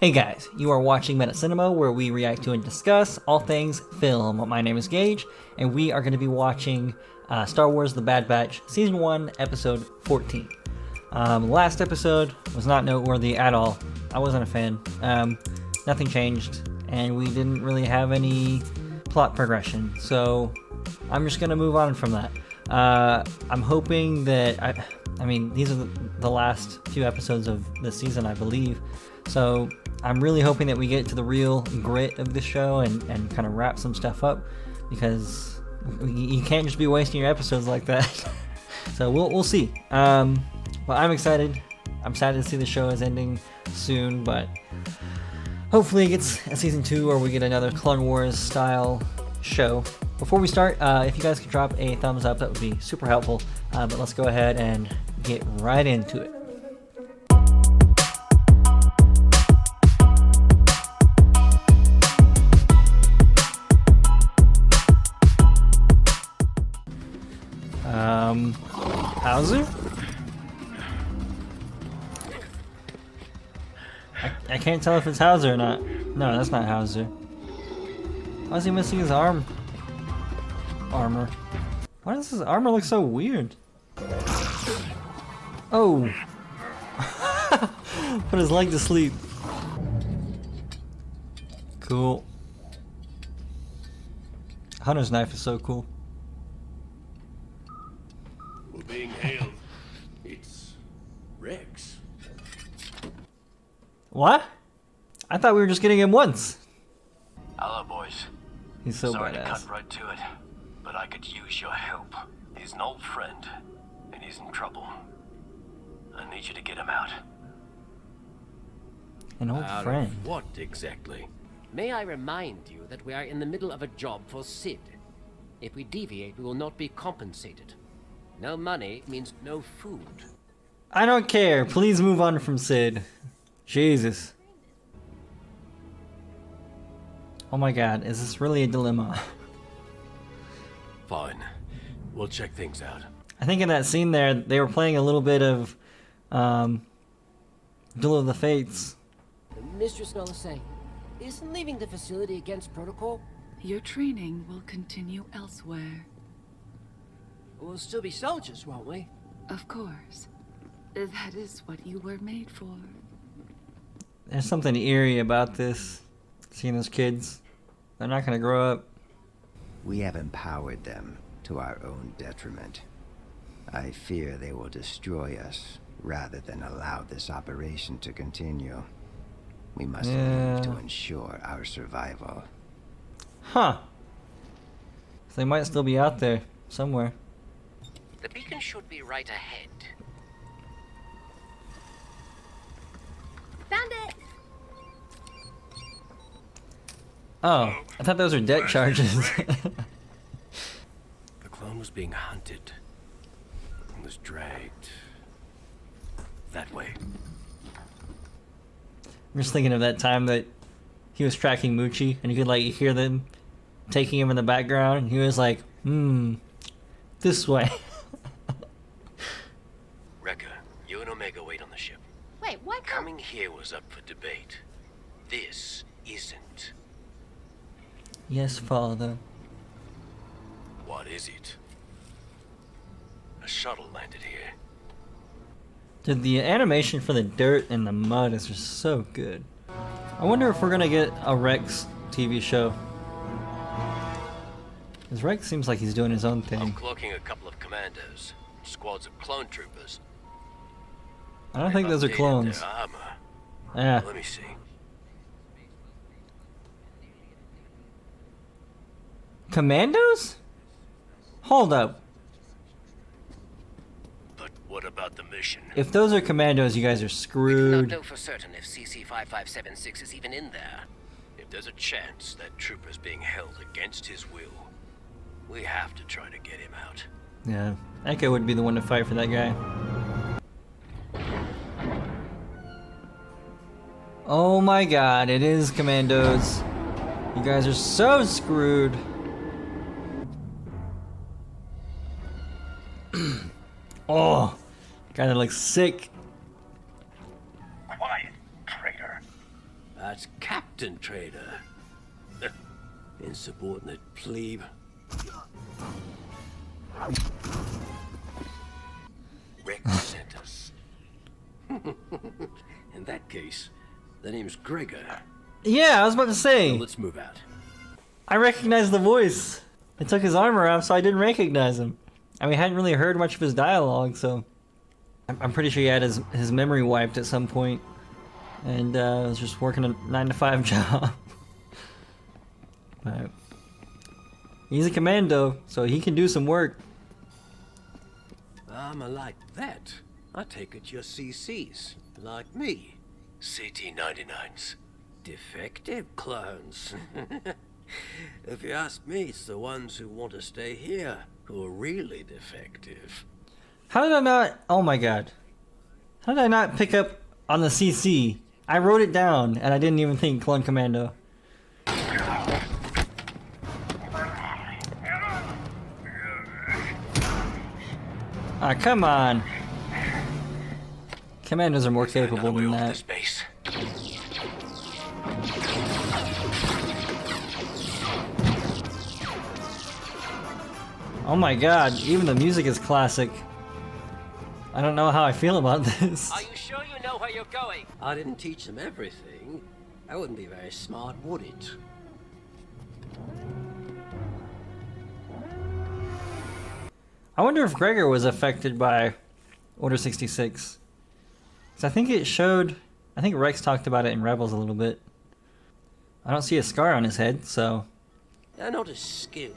Hey guys, you are watching Meta Cinema, where we react to and discuss all things film. My name is Gage, and we are going to be watching Star Wars The Bad Batch Season 1, Episode 14. Last episode was not noteworthy at all. I wasn't a fan. Nothing changed, and we didn't really have any plot progression, so I'm just going to move on from that. I'm hoping that... I mean, these are the last few episodes of this season, I believe, so I'm really hoping that we get to the real grit of the show and kind of wrap some stuff up, because you can't just be wasting your episodes like that. So we'll see. But I'm excited. I'm sad to see the show is ending soon, but hopefully it gets a season 2 or we get another Clone Wars style show. Before we start, if you guys could drop a thumbs up, that would be super helpful. But let's go ahead and get right into it. Hauser? I can't tell if it's Hauser or not. No, that's not Hauser. Why is he missing his armor? Why does his armor look so weird? Oh! Put his leg to sleep. Cool. Hunter's knife is so cool. We're being hailed. It's Rex. What? I thought we were just getting him once. Hello, boys. He's so Sorry to badass. cut right to it, but I could use your help. He's an old friend, and he's in trouble. I need you to get him out. An old Out friend. of what exactly? May I remind you that we are in the middle of a job for Sid. If we deviate, we will not be compensated. No money means no food. I don't care. Please move on from Sid. Jesus. Oh my god, is this really a dilemma? Fine. We'll check things out. I think in that scene there, they were playing a little bit of Duel of the Fates. Mistress Nolasay, isn't leaving the facility against protocol? Your training will continue elsewhere. We'll still be soldiers, won't we? Of course. That is what you were made for. There's something eerie about this. Seeing those kids. They're not gonna grow up. We have empowered them to our own detriment. I fear they will destroy us rather than allow this operation to continue. We must leave to ensure our survival. Huh. So they might still be out there somewhere. The beacon should be right ahead. Found it! Oh, I thought those were debt charges. The clone was being hunted and was dragged that way. I'm just thinking of that time that he was tracking Moochie and you could like hear them taking him in the background and he was like, this way. Wrecker, you and Omega wait on the ship. Wait, what? Coming here was up for debate. This isn't. Yes, father. What is it? A shuttle landed here. Dude, the animation for the dirt and the mud is just so good. I wonder if we're gonna get a Rex TV show. Because Rex seems like he's doing his own I'm thing. cloaking a couple of commandos, squads of clone troopers. I don't think those are Updated clones. their armor. Yeah. Let me see. Commandos? Hold up. But what about the mission? If those are commandos, you guys are We cannot screwed. know for certain if CC-5576 is even in there. If there's a chance that trooper's being held against his will, we have to try to get him out. Yeah, Echo would be the one to fight for that guy. Oh my god, it is commandos. You guys are so screwed. Oh, guy that looks sick. Quiet, traitor. That's Captain Trader. Insubordinate plebe. Rex sent us. In that case, the name's Gregor. Yeah, I was about to say. Now let's move out. I recognized the voice. It took his armor off, so I didn't recognize him. I mean, I hadn't really heard much of his dialogue, so I'm pretty sure he had his memory wiped at some point, and was just working a 9-to-5 job. But he's a commando, so he can do some work. Like that. I take it you're CCs, like me. CT-99s. Defective clones. If you ask me, it's the ones who want to stay here who are really defective. How did I not... Oh my god. How did I not pick up on the CC? I wrote it down, and I didn't even think Clone Commando. Ah, come on. Commandos are more capable than that. This base. Oh my god, even the music is classic. I don't know how I feel about this. Are you sure you know where you're going? I didn't teach them everything. That wouldn't be very smart, would it? I wonder if Gregor was affected by Order 66. Because I think it showed... I think Rex talked about it in Rebels a little bit. I don't see a scar on his head, so... They're not as skilled,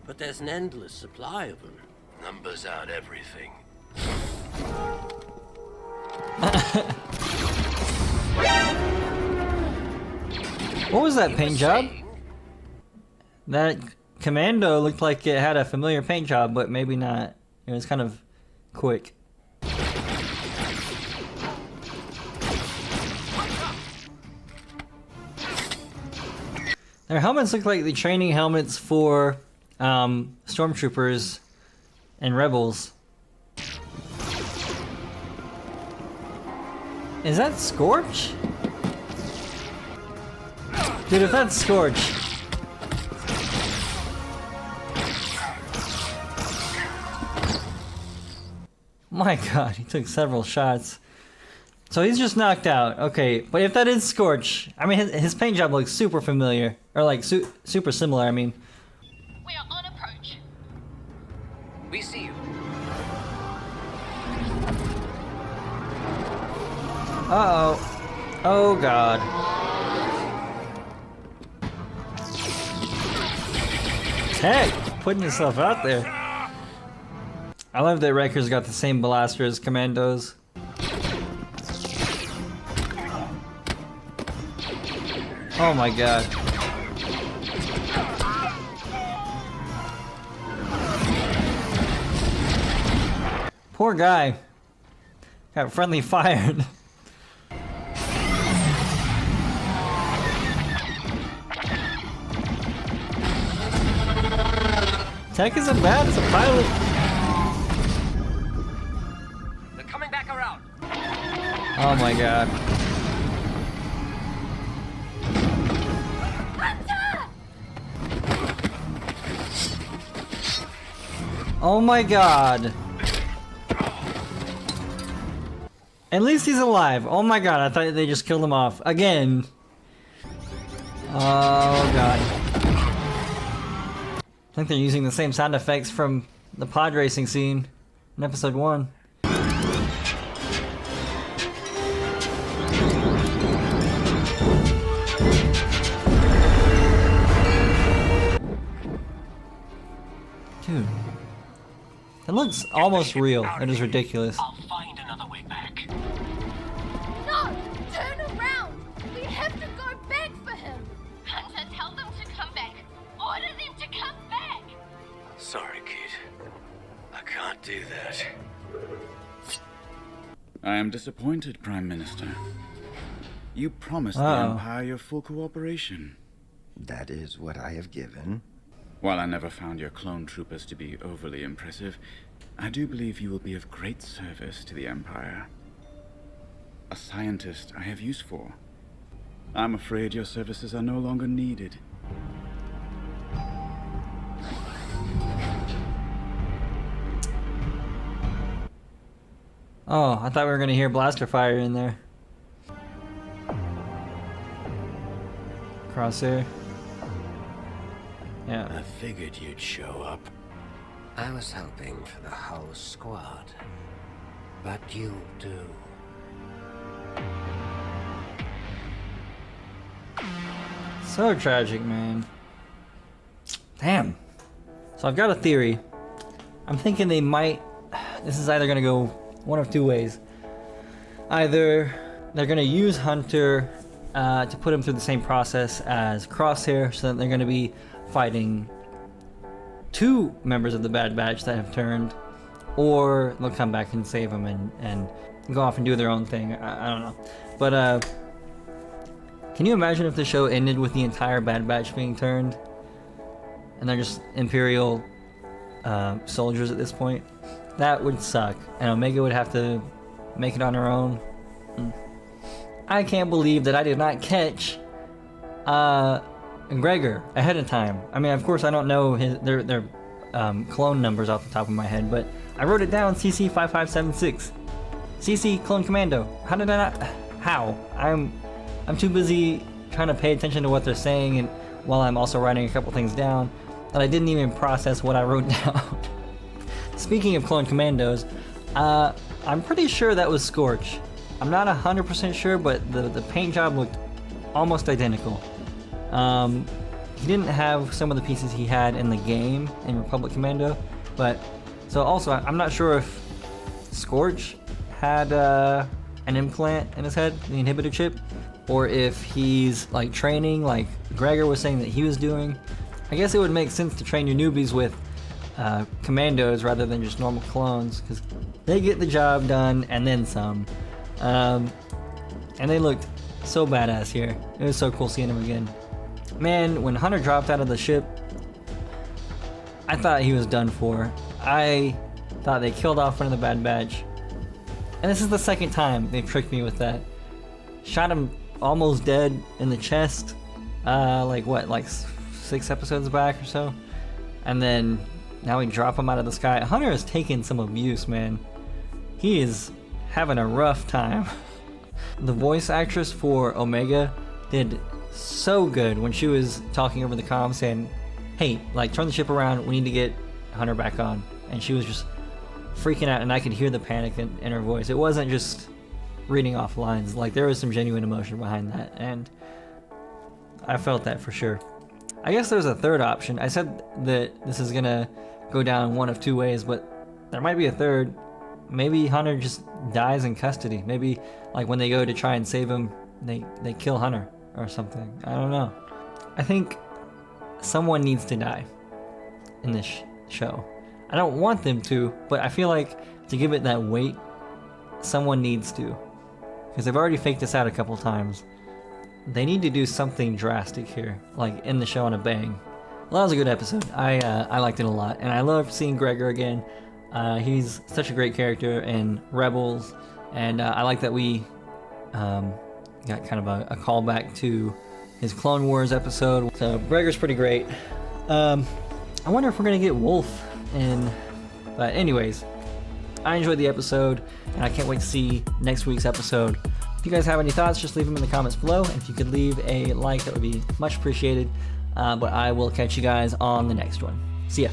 but there's an endless supply of them. Numbers aren't everything. What was that paint job? That commando looked like it had a familiar paint job, but maybe not. It was kind of quick. Their helmets look like the training helmets for stormtroopers and rebels. Is that Scorch? Dude, if that's Scorch... My god, he took several shots. So he's just knocked out. Okay, but if that is Scorch, I mean, his paint job looks super familiar. Or like, super similar, I mean. We are on approach. We see you. Uh-oh. Oh god. Heck, putting yourself out there. I love that Wreckers got the same blaster as Commandos. Oh my god. Poor guy. Got friendly fired. Tech isn't bad, it's a pilot. They're coming back around. Oh my god. Oh my god. At least he's alive. Oh my god, I thought they just killed him off. Again. Oh god. I think they're using the same sound effects from the pod racing scene in episode 1. Dude. It looks almost real. It is ridiculous. I'll find another way back. No! Turn around! We have to go back for him! Hunter, tell them to come back. Order them to come back! Sorry, kid. I can't do that. I am disappointed, Prime Minister. You promised the Uh-oh. Empire your full cooperation. That is what I have given. While I never found your clone troopers to be overly impressive, I do believe you will be of great service to the Empire. A scientist I have use for. I'm afraid your services are no longer needed. Oh, I thought we were gonna hear blaster fire in there. Crosshair. Yeah. I figured you'd show up. I was hoping for the whole squad. But you do. So tragic, man. Damn. So I've got a theory. I'm thinking they might... This is either gonna go one of two ways. Either they're gonna use Hunter to put him through the same process as Crosshair, so that they're gonna be fighting two members of the Bad Batch that have turned, or they'll come back and save him and go off and do their own thing. I don't know. But can you imagine if the show ended with the entire Bad Batch being turned? And they're just Imperial soldiers at this point? That would suck. And Omega would have to make it on her own. I can't believe that I did not catch Gregor ahead of time. I mean, of course, I don't know their clone numbers off the top of my head, but I wrote it down, CC5576. CC Clone Commando. How did I not? How? I'm too busy trying to pay attention to what they're saying, and while I'm also writing a couple things down, that I didn't even process what I wrote down. Speaking of Clone Commandos, I'm pretty sure that was Scorch. I'm not 100% sure, but the paint job looked almost identical. He didn't have some of the pieces he had in the game in Republic Commando, but so also I'm not sure if Scorch had an implant in his head, the inhibitor chip, or if he's like training like Gregor was saying that he was doing. I guess it would make sense to train your newbies with commandos rather than just normal clones, because they get the job done and then some. And they looked so badass here. It was so cool seeing them again. Man, when Hunter dropped out of the ship, I thought he was done for. I thought they killed off one of the Bad Batch. And this is the second time they've tricked me with that. Shot him almost dead in the chest, like 6 episodes back or so. And then now we drop him out of the sky. Hunter has taken some abuse, man. He is having a rough time. The voice actress for Omega did so good when she was talking over the comm saying, hey, like, turn the ship around, we need to get Hunter back on. And she was just freaking out, and I could hear the panic in her voice. It wasn't just reading off lines. Like, there was some genuine emotion behind that, and I felt that for sure. I guess there's a third option. I said that this is gonna go down one of two ways, but there might be a third. Maybe Hunter just dies in custody. Maybe, like, when they go to try and save him, they kill Hunter or something. I don't know. I think someone needs to die in this show. I don't want them to, but I feel like to give it that weight, someone needs to. Because they've already faked this out a couple times. They need to do something drastic here, like end the show on a bang. Well, that was a good episode. I liked it a lot, and I loved seeing Gregor again. He's such a great character in Rebels, and I like that we got kind of a callback to his Clone Wars episode. So Gregor's pretty great. I wonder if we're gonna get Wolf in. But anyways, I enjoyed the episode, and I can't wait to see next week's episode. If you guys have any thoughts, just leave them in the comments below, and if you could leave a like, that would be much appreciated. But I will catch you guys on the next one. See ya.